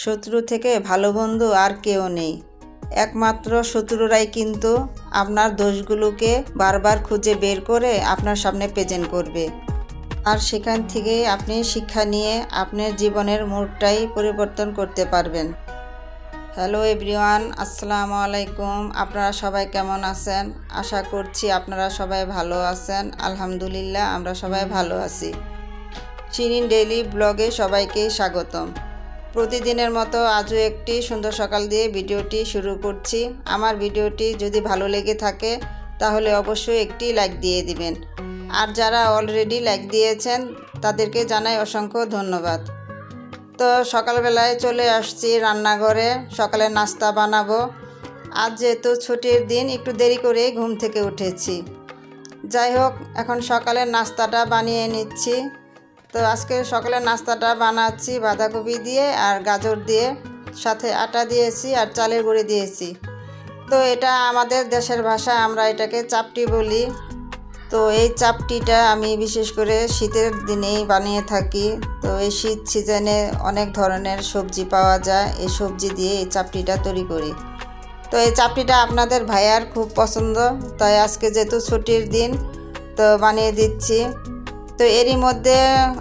শত্রু থেকে ভালো বন্ধু আর কেউ নেই। একমাত্র শত্রুরাই কিন্তু আপনার দোষগুলোকে বারবার খুঁজে বের করে আপনার সামনে প্রেজেন্ট করবে। আর সেখান থেকেই আপনি শিক্ষা নিয়ে আপনার জীবনের মোড়টাই পরিবর্তন করতে পারবেন। হ্যালো এভরিওয়ান, আসসালামু আলাইকুম। আপনারা সবাই কেমন আছেন? আশা করছি আপনারা সবাই ভালো আছেন। আলহামদুলিল্লাহ, আমরা সবাই ভালো আছি। শিরিন ডেইলি ব্লগে সবাইকে স্বাগতম। প্রতিদিনের মতো আজও একটি সুন্দর সকাল দিয়ে ভিডিওটি শুরু করছি। আমার ভিডিওটি যদি ভালো লেগে থাকে তাহলে অবশ্যই একটি লাইক দিয়ে দিবেন। আর যারা অলরেডি লাইক দিয়েছেন তাদেরকে জানাই অসংখ্য ধন্যবাদ। তো সকালবেলায় চলে আসছি রান্নাঘরে, সকালে নাস্তা বানাবো। আজ যেহেতু ছুটির দিন, একটু দেরি করে ঘুম থেকে উঠেছি। যাই হোক, এখন সকালের নাস্তাটা বানিয়ে নিচ্ছি। তো আজকে সকালের নাস্তাটা বানাচ্ছি বাঁধাকপি দিয়ে আর গাজর দিয়ে, সাথে আটা দিয়েছি আর চালের গুঁড়ি দিয়েছি। তো এটা আমাদের দেশের ভাষায় আমরা এটাকে চাপটি বলি। তো এই চাপটিটা আমি বিশেষ করে শীতের দিনেই বানিয়ে থাকি। তো এই শীত সিজনে অনেক ধরনের সবজি পাওয়া যায়, এই সবজি দিয়ে এই চাপটিটা তৈরি করি। তো এই চাপটিটা আপনাদের ভাইয়ার খুব পছন্দ, তাই আজকে যেহেতু ছুটির দিন তো বানিয়ে দিচ্ছি। তো এরই মধ্যে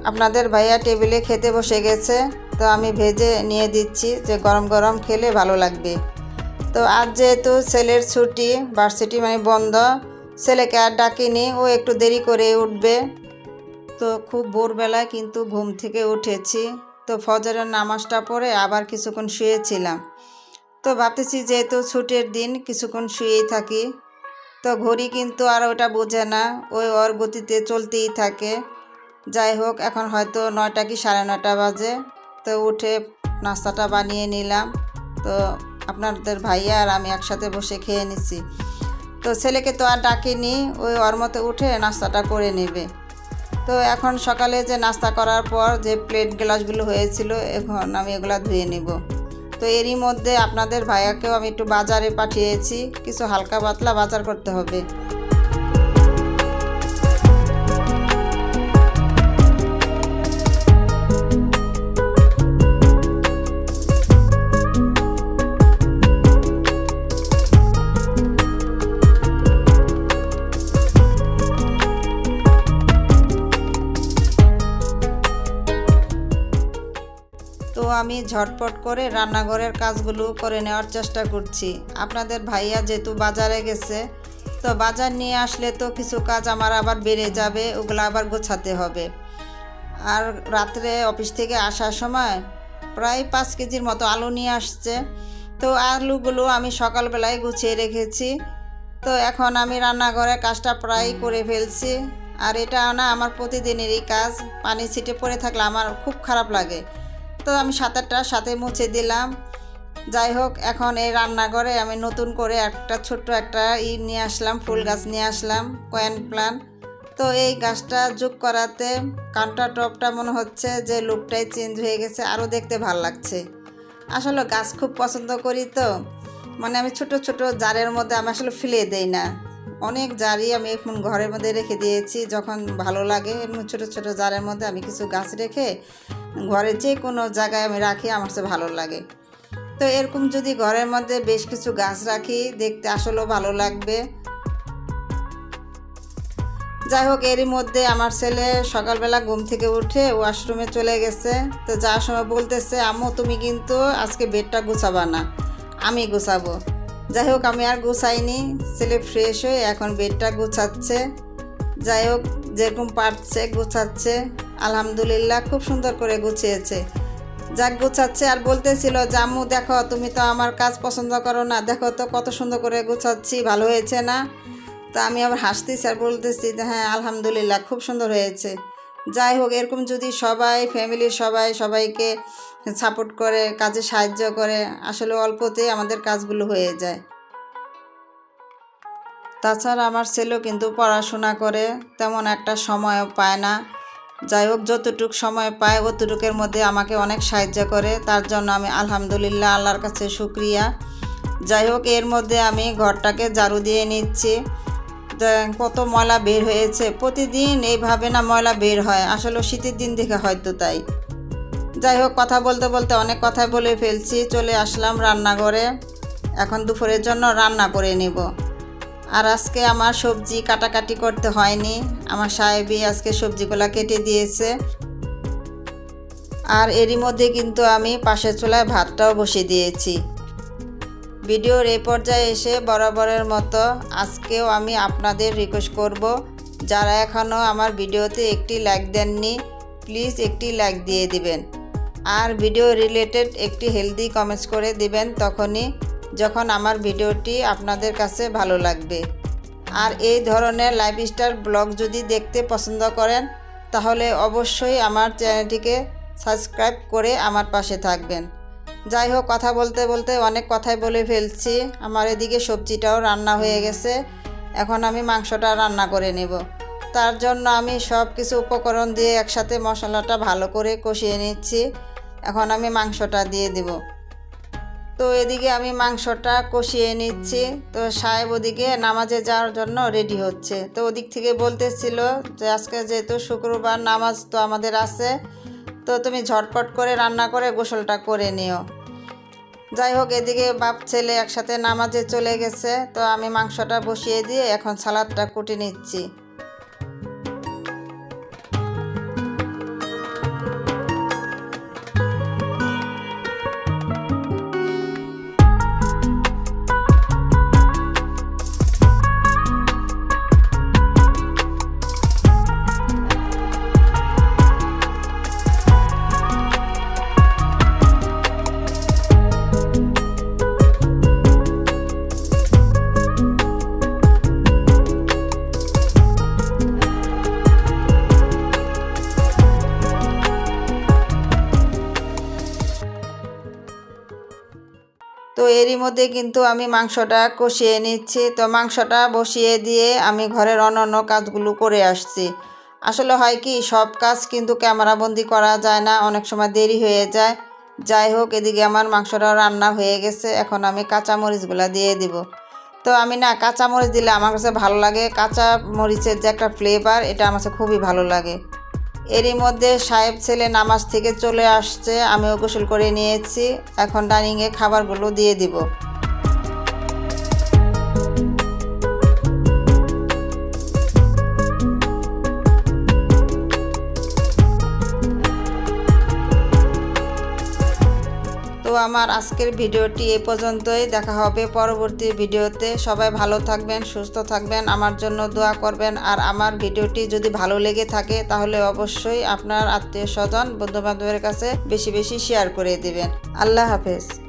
আপনাদের ভাইয়া টেবিলে খেতে বসে গেছে। তো আমি ভেজে নিয়ে দিচ্ছি, যে গরম গরম খেলে ভালো লাগবে। তো আজ যেহেতু ছেলের ছুটি, ভার্সিটি মানে বন্ধ, ছেলেকে আর ডাকিনি, ও একটু দেরি করে উঠবে। তো খুব ভোরবেলায় কিন্তু ঘুম থেকে উঠেছি। তো ফজরের নামাজটা পড়ে আবার কিছুক্ষণ শুয়েছিলাম। তো ভাবতেছি যেহেতু ছুটির দিন কিছুক্ষণ শুয়েই থাকি। তো ঘড়ি কিন্তু আর ওটা বোঝে না, ওর গতিতে চলতেই থাকে। যাই হোক, এখন হয়তো 9টা কি 9:30 বাজে। তো উঠে নাস্তাটা বানিয়ে নিলাম। তো আপনাদের ভাইয়া আর আমি একসাথে বসে খেয়ে নিছি। তো ছেলেকে তো আর ডাকিনি, ওর মতো উঠে নাস্তাটা করে নেবে। তো এখন সকালে যে নাস্তা করার পর যে প্লেট গ্লাসগুলো হয়েছিল, এখন আমি এগুলা ধুয়ে নেব। তো এরই মধ্যে আপনাদের ভাইয়াকেও আমি একটু বাজারে পাঠিয়েছি, কিছু হালকা পাতলা বাজার করতে হবে। তো আমি ঝটপট করে রান্নাঘরের কাজগুলো করে নেওয়ার চেষ্টা করছি। আপনাদের ভাইয়া যেহেতু বাজারে গেছে, তো বাজার নিয়ে আসলে তো কিছু কাজ আমার আবার বেড়ে যাবে, ওগুলো আবার গোছাতে হবে। আর রাত্রে অফিস থেকে আসার সময় প্রায় 5 কেজির মতো আলু নিয়ে আসছে। তো আলুগুলো আমি সকালবেলায় গুছিয়ে রেখেছি। তো এখন আমি রান্নাঘরের কাজটা প্রায় করে ফেলছি। আর এটা না আমার প্রতিদিনেরই কাজ, পানি ছিটে পড়ে থাকলে আমার খুব খারাপ লাগে। তো আমি 7-8টার সাথে মুছে দিলাম। যাই হোক, এখন এই রান্নাঘরে আমি নতুন করে ছোট্ট একটা নিয়ে আসলাম, ফুল গাছ নিয়ে আসলাম, কয়েন প্লান্ট। তো এই গাছটা যোগ করাতে কাউন্টার টপটা মনে হচ্ছে যে লুকটাই চেঞ্জ হয়ে গেছে, আরও দেখতে ভালো লাগছে। আসলে গাছ খুব পছন্দ করি, তো মানে আমি ছোট ছোট জারের মধ্যে আমি আসলে ফেলে দেই না। অনেক জারই আমি এখন ঘরের মধ্যে রেখে দিয়েছি, যখন ভালো লাগে এমন ছোট ছোট জারের মধ্যে আমি কিছু গাছ রেখে ঘরে যে কোনো জায়গায় আমি রাখি, আমার কাছে ভালো লাগে। তো এরকম যদি ঘরের মধ্যে বেশ কিছু গাছ রাখি, দেখতে আসলেও ভালো লাগবে। যাই হোক, এরই মধ্যে আমার ছেলে সকালবেলা ঘুম থেকে উঠে ওয়াশরুমে চলে গেছে। তো যাওয়ার সময় বলতেছে, আম্মু তুমি কিন্তু আজকে বেডটা গুছাবা না, আমি গুছাবো। যাই হোক, আমি আর গুছাইনি, ছেলে ফ্রেশ হয়ে এখন বেডটা গুছাচ্ছে। যাই হোক, যেরকম পারছে গুছাচ্ছে, আলহামদুলিল্লাহ খুব সুন্দর করে গুছিয়েছে। যাক গুছাচ্ছে আর বলতেছিল যে আম্মু দেখো, তুমি তো আমার কাজ পছন্দ করো না, দেখো তো কত সুন্দর করে গুছাচ্ছি, ভালো হয়েছে না? তা আমি আবার হাসতেছি আর বলতেছি যে হ্যাঁ আলহামদুলিল্লাহ খুব সুন্দর হয়েছে। যাই হোক, এরকম যদি সবাই ফ্যামিলির সবাইকে সাপোর্ট করে, কাজে সাহায্য করে, আসলে অল্পতেই আমাদের কাজগুলো হয়ে যায়। তাছাড়া আমার ছেলেও কিন্তু পড়াশোনা করে, তেমন একটা সময়ও পায় না। যাই হোক, যতটুক সময় পায় অতটুকের মধ্যে আমাকে অনেক সাহায্য করে, তার জন্য আমি আলহামদুলিল্লাহ আল্লাহর কাছে শুকরিয়া। যাই হোক, এর মধ্যে আমি ঘরটাকে ঝাড়ু দিয়ে নিচ্ছি। কত ময়লা বের হয়েছে, প্রতিদিন এইভাবে না ময়লা বের হয়, আসলে শীতের দিন দেখে হয়তো তাই। যাই হোক, কথা বলতে বলতে অনেক কথাই বলে ফেলছি। চলে আসলাম রান্নাঘরে। এখন দুপুরের জন্য রান্না করে নেব। আর আজকে আমার সবজি কাটাকাটি করতে হয়নি, আমার সাহেবই আজকে সবজিগুলো কেটে দিয়েছে। আর এরই মধ্যে কিন্তু আমি পাশের চুলায় ভাতটাও বসিয়ে দিয়েছি। ভিডিওর এই পর্যায়ে এসে বরাবরের মতো আজকেও আমি আপনাদের রিকোয়েস্ট করব, যারা এখনও আমার ভিডিওতে একটি লাইক দেননি প্লিজ একটি লাইক দিয়ে দিবেন। আর ভিডিও রিলেটেড একটি হেলদি কমেন্টস করে দিবেন তখনই যখন আমার ভিডিওটি আপনাদের কাছে ভালো লাগবে। আর এই ধরনের লাইফস্টাইল ব্লগ যদি দেখতে পছন্দ করেন তাহলে অবশ্যই আমার চ্যানেলটিকে সাবস্ক্রাইব করে আমার পাশে থাকবেন। যাই হোক, কথা বলতে বলতে অনেক কথাই বলে ফেলছি। আমার এদিকে সবজিটাও রান্না হয়ে গেছে। এখন আমি মাংসটা রান্না করে নেব। তার জন্য আমি সব কিছু উপকরণ দিয়ে একসাথে মশলাটা ভালো করে কষিয়ে নিচ্ছি। এখন আমি মাংসটা দিয়ে দেব। তো এদিকে আমি মাংসটা কষিয়ে নিচ্ছি। তো সাহেব ওদিকে নামাজে যাওয়ার জন্য রেডি হচ্ছে। তো ওদিক থেকে বলতেছিল যে আজকে যেহেতু শুক্রবার নামাজ তো আমাদের আছে, তো তুমি ঝটপট করে রান্না করে গোসলটা করে নিও। যাই হোক, এদিকে বাপ ছেলে একসাথে নামাজে চলে গেছে। তো আমি মাংসটা বসিয়ে দিয়ে এখন সালাদটা কুটে নিচ্ছি। তো এরই মধ্যে কিন্তু আমি মাংসটা কষিয়ে নিচ্ছি। তো মাংসটা বসিয়ে দিয়ে আমি ঘরের অন্যান্য কাজগুলো করে আসছি। আসলে হয় কি, সব কাজ কিন্তু ক্যামেরাবন্দি করা যায় না, অনেক সময় দেরি হয়ে যায়। যাই হোক, এদিকে আমার মাংসটাও রান্না হয়ে গেছে। এখন আমি কাঁচামরিচগুলো দিয়ে দিব। তো আমি না কাঁচামরিচ দিলে আমার কাছে ভালো লাগে, কাঁচা মরিচের যে একটা ফ্লেভার, এটা আমার কাছে খুবই ভালো লাগে। এরই মধ্যে সাহেব ছেলে নামাজ থেকে চলে আসছে, আমিও গোসল করে নিয়েছি। এখন ডাইনিংয়ে খাবারগুলো দিয়ে দিব। তো আমার আজকের ভিডিওটি এই পর্যন্তই। দেখা হবে পরবর্তী ভিডিওতে। সবাই ভালো থাকবেন, সুস্থ থাকবেন, আমার জন্য দোয়া করবেন। আর আমার ভিডিওটি যদি ভালো লেগে থাকে তাহলে অবশ্যই আপনার আত্মীয় স্বজন বন্ধু বান্ধবের কাছে বেশি বেশি শেয়ার করে দিবেন। আল্লাহ হাফেজ।